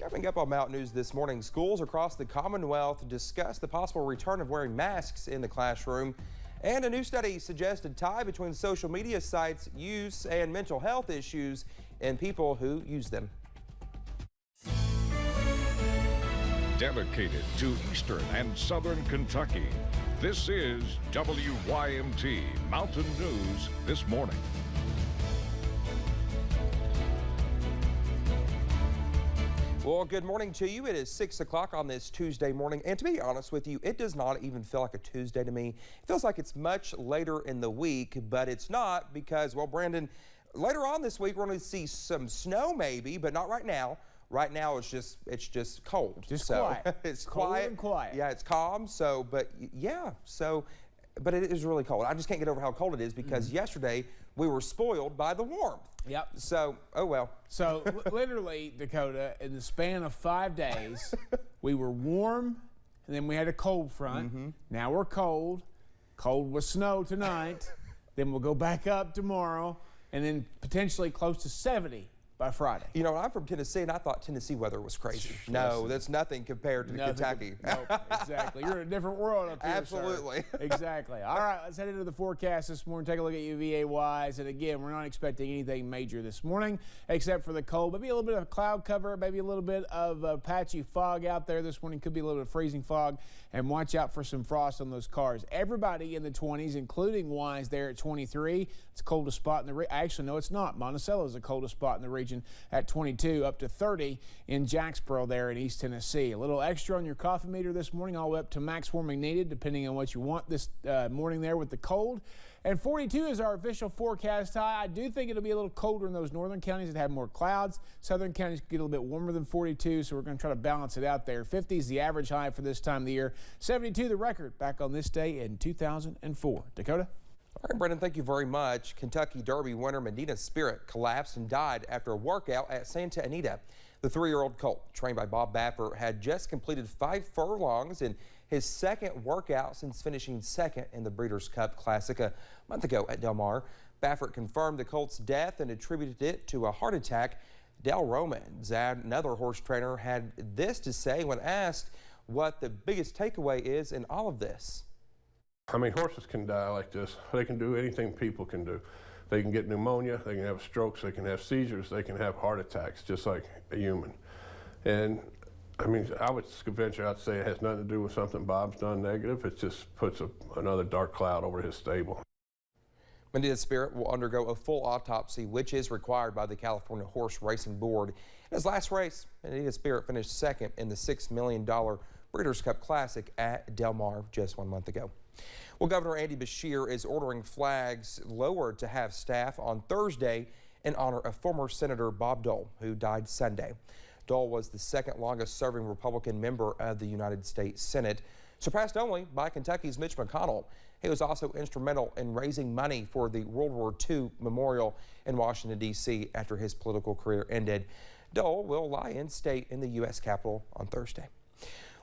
Coming up on Mountain News this morning, schools across the Commonwealth discuss the possible return of wearing masks in the classroom. And a new study suggests a tie between social media sites' use and mental health issues in people who use them. Dedicated to Eastern and Southern Kentucky, this is WYMT Mountain News this morning. Well, good morning to you. It is 6 o'clock on this Tuesday morning. And to be honest with you, it does not even feel like a Tuesday to me. It feels like it's much later in the week, but it's not because, well, Brandon, later on this week, we're going to see some snow maybe, but not right now. Right now, it's just cold. Just so, quiet. It's cold quiet. and quiet. Yeah, it's calm. So, but yeah, so, but it is really cold. I just can't get over how cold it is because yesterday we were spoiled by the warmth. Yep. So, oh well. So literally, Dakota, in the span of 5 days, we were warm, and then we had a cold front. Now we're cold. Cold with snow tonight. Then we'll go back up tomorrow, and then potentially close to 70 by Friday. You know, I'm from Tennessee, and I thought Tennessee weather was crazy. No, that's nothing compared to Kentucky. Nope, exactly. You're in a different world up here, Absolutely. Sir. Exactly. All right, let's head into the forecast this morning. Take a look at UVA-wise. And again, we're not expecting anything major this morning, except for the cold. Maybe a little bit of cloud cover, maybe a little bit of patchy fog out there this morning. Could be a little bit of freezing fog. And watch out for some frost on those cars. Everybody in the 20s, including Wise there at 23. It's the coldest spot in the region. Actually, no, it's not. Monticello is the coldest spot in the region at 22, up to 30 in Jacksboro there in East Tennessee. A little extra on your coffee meter this morning, all the way up to max warming needed, depending on what you want this morning there with the cold. And 42 is our official forecast high. I do think it'll be a little colder in those northern counties that have more clouds. Southern counties get a little bit warmer than 42, so we're going to try to balance it out there. 50 is the average high for this time of the year. 72 the record back on this day in 2004. Dakota? All right, Brendan, thank you very much. Kentucky Derby winner Medina Spirit collapsed and died after a workout at Santa Anita. The 3-year-old colt, trained by Bob Baffert, had just completed 5 furlongs in his second workout since finishing second in the Breeders' Cup Classic a month ago at Del Mar. Baffert confirmed the colt's death and attributed it to a heart attack. Dale Romans, another horse trainer, had this to say when asked what the biggest takeaway is in all of this. I mean, horses can die like this. They can do anything people can do. They can get pneumonia, they can have strokes, they can have seizures, they can have heart attacks, just like a human. And I mean, I would venture out to say it has nothing to do with something Bob's done negative. It just puts another dark cloud over his stable. Medina Spirit will undergo a full autopsy, which is required by the California Horse Racing Board. In his last race, Medina Spirit finished second in the $6 million Breeders' Cup Classic at Del Mar just 1 month ago. Well, Governor Andy Beshear is ordering flags lowered to have staff on Thursday in honor of former Senator Bob Dole, who died Sunday. Dole was the second longest serving Republican member of the United States Senate, surpassed only by Kentucky's Mitch McConnell. He was also instrumental in raising money for the World War II memorial in Washington, D.C. after his political career ended. Dole will lie in state in the U.S. Capitol on Thursday.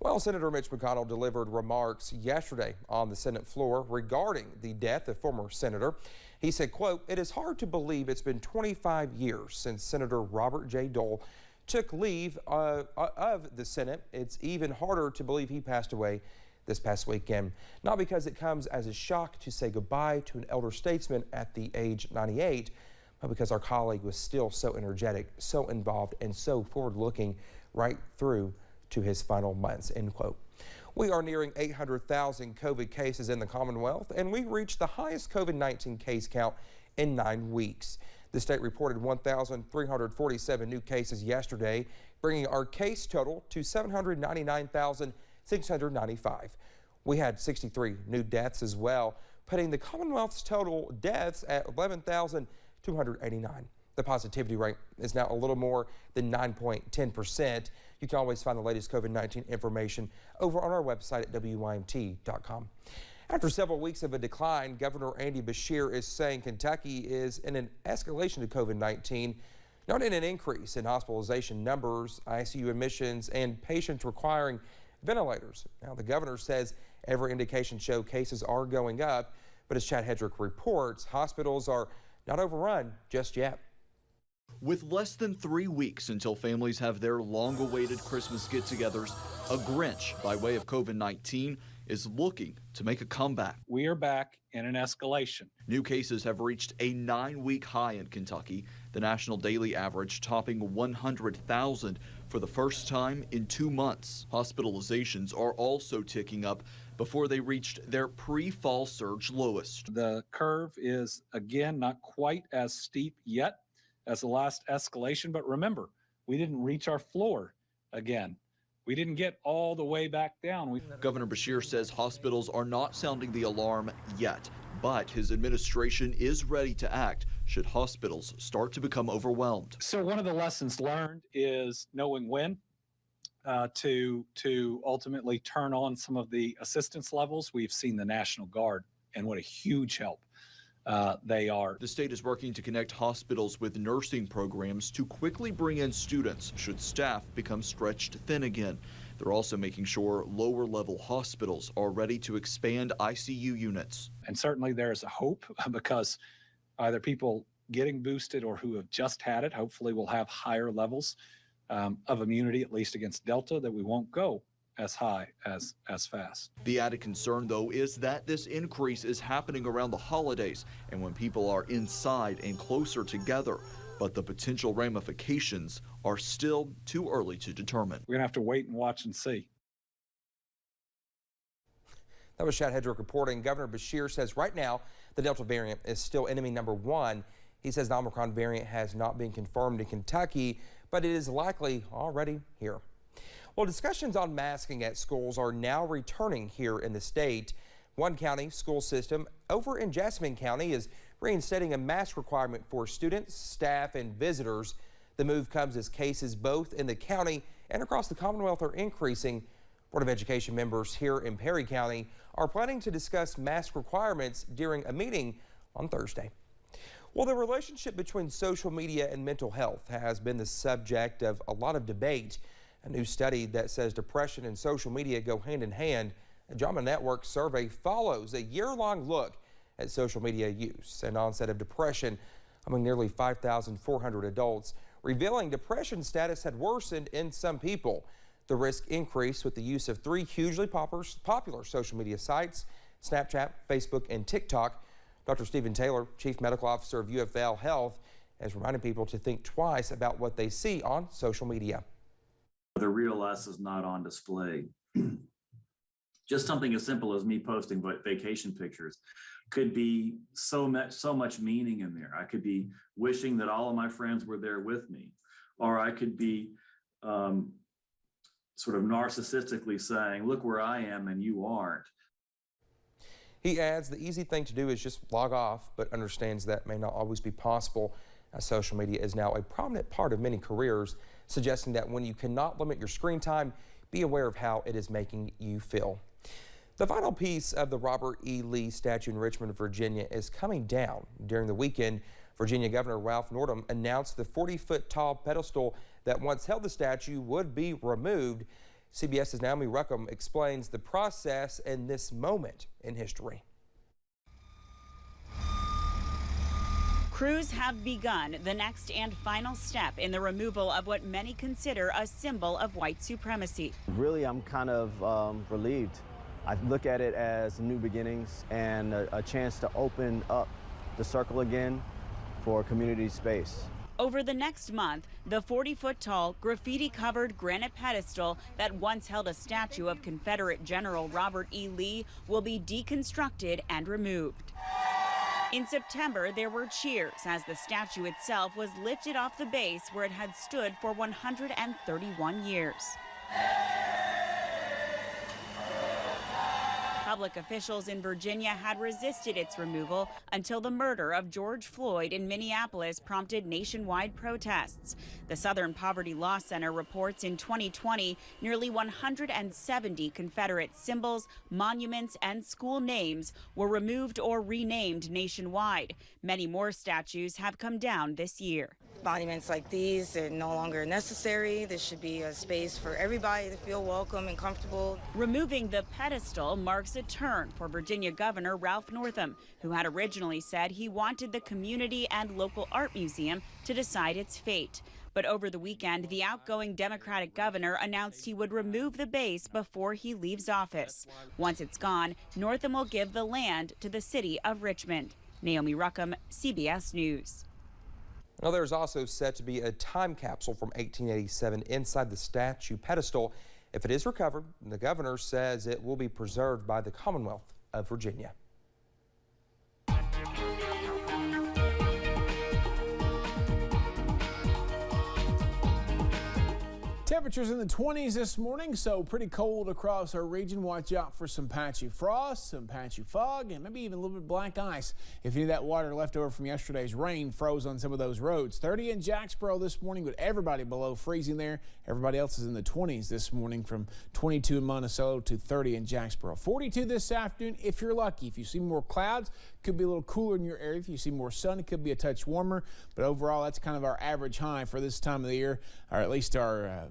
Well, Senator Mitch McConnell delivered remarks yesterday on the Senate floor regarding the death of former senator. He said, quote, "It is hard to believe it's been 25 years since Senator Robert J. Dole took leave of the Senate. It's even harder to believe he passed away this past weekend. Not because it comes as a shock to say goodbye to an elder statesman at the age 98, but because our colleague was still so energetic, so involved, and so forward-looking right through to his final months," end quote. We are nearing 800,000 COVID cases in the Commonwealth, and we reached the highest COVID-19 case count in 9 weeks. The state reported 1,347 new cases yesterday, bringing our case total to 799,695. We had 63 new deaths as well, putting the Commonwealth's total deaths at 11,289. The positivity rate is now a little more than 9.10%. You can always find the latest COVID-19 information over on our website at WYMT.com. After several weeks of a decline, Governor Andy Beshear is saying Kentucky is in an escalation to COVID-19, not in an increase in hospitalization numbers, ICU admissions, and patients requiring ventilators. Now, the governor says every indication show cases are going up, but as Chad Hedrick reports, hospitals are not overrun just yet. With less than 3 weeks until families have their long-awaited Christmas get-togethers, a Grinch, by way of COVID-19, is looking to make a comeback. We are back in an escalation. New cases have reached a 9-week high in Kentucky, the national daily average topping 100,000 for the first time in 2 months. Hospitalizations are also ticking up before they reached their pre-fall surge lowest. The curve is, again, not quite as steep yet as the last escalation, but remember, we didn't reach our floor again. We didn't get all the way back down. Governor Beshear says hospitals are not sounding the alarm yet, but his administration is ready to act should hospitals start to become overwhelmed. So one of the lessons learned is knowing when to ultimately turn on some of the assistance levels. We've seen the National Guard and what a huge help they are. The state is working to connect hospitals with nursing programs to quickly bring in students should staff become stretched thin again. They're also making sure lower level hospitals are ready to expand ICU units. And certainly there's a hope because either people getting boosted or who have just had it, hopefully will have higher levels of immunity, at least against Delta, that we won't go as high as fast. The added concern, though, is that this increase is happening around the holidays and when people are inside and closer together. But the potential ramifications are still too early to determine. We're gonna have to wait and watch and see. That was Chad Hedrick reporting. Governor Beshear says right now the Delta variant is still enemy number one. He says the Omicron variant has not been confirmed in Kentucky, but it is likely already here. Well, discussions on masking at schools are now returning here in the state. One county school system over in Jasmine County is reinstating a mask requirement for students, staff, and visitors. The move comes as cases both in the county and across the Commonwealth are increasing. Board of Education members here in Perry County are planning to discuss mask requirements during a meeting on Thursday. Well, the relationship between social media and mental health has been the subject of a lot of debate. A new study that says depression and social media go hand in hand. A JAMA Network survey follows a year-long look at social media use and onset of depression among nearly 5,400 adults, revealing depression status had worsened in some people. The risk increased with the use of 3 hugely popular social media sites, Snapchat, Facebook, and TikTok. Dr. Stephen Taylor, Chief Medical Officer of UFL Health, has reminded people to think twice about what they see on social media. The real us is not on display. Just something as simple as me posting vacation pictures could be so much meaning in there. I could be wishing that all of my friends were there with me, or I could be sort of narcissistically saying, look where I am and you aren't. He adds the easy thing to do is just log off, but understands that may not always be possible, as social media is now a prominent part of many careers, suggesting that when you cannot limit your screen time, be aware of how it is making you feel. The final piece of the Robert E. Lee statue in Richmond, Virginia is coming down. During the weekend, Virginia Governor Ralph Northam announced the 40-foot tall pedestal that once held the statue would be removed. CBS's Naomi Ruckham explains the process and this moment in history. Crews have begun the next and final step in the removal of what many consider a symbol of white supremacy. Really, I'm kind of relieved. I look at it as new beginnings and a chance to open up the circle again for community space. Over the next month, the 40-foot-tall, graffiti-covered granite pedestal that once held a statue of Confederate General Robert E. Lee will be deconstructed and removed. In September, there were cheers as the statue itself was lifted off the base where it had stood for 131 years. Public officials in Virginia had resisted its removal until the murder of George Floyd in Minneapolis prompted nationwide protests. The Southern Poverty Law Center reports in 2020, nearly 170 Confederate symbols, monuments, and school names were removed or renamed nationwide. Many more statues have come down this year. Monuments like these are no longer necessary. This should be a space for everybody to feel welcome and comfortable. Removing the pedestal marks a turn for Virginia Governor Ralph Northam, who had originally said he wanted the community and local art museum to decide its fate. But over the weekend, the outgoing Democratic governor announced he would remove the base before he leaves office. Once it's gone, Northam will give the land to the city of Richmond. Naomi Ruckham, CBS News. Now, there's also set to be a time capsule from 1887 inside the statue pedestal. If it is recovered, the governor says it will be preserved by the Commonwealth of Virginia. Temperatures in the 20s this morning, so pretty cold across our region. Watch out for some patchy frost, some patchy fog, and maybe even a little bit of black ice. If any of that water left over from yesterday's rain froze on some of those roads. 30 in Jacksboro this morning, with everybody below freezing there. Everybody else is in the 20s this morning, from 22 in Monticello to 30 in Jacksboro. 42 this afternoon if you're lucky. If you see more clouds, could be a little cooler in your area. If you see more sun, it could be a touch warmer. But overall, that's kind of our average high for this time of the year, or at least our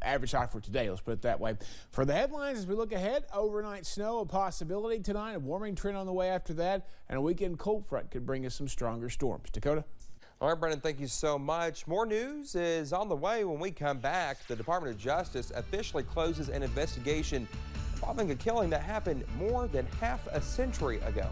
average high for today, let's put it that way. For the headlines, as we look ahead, overnight snow a possibility tonight, a warming trend on the way after that, and a weekend cold front could bring us some stronger storms. Dakota? All right, Brendan, thank you so much. More news is on the way when we come back. The Department of Justice officially closes an investigation involving a killing that happened more than half a century ago.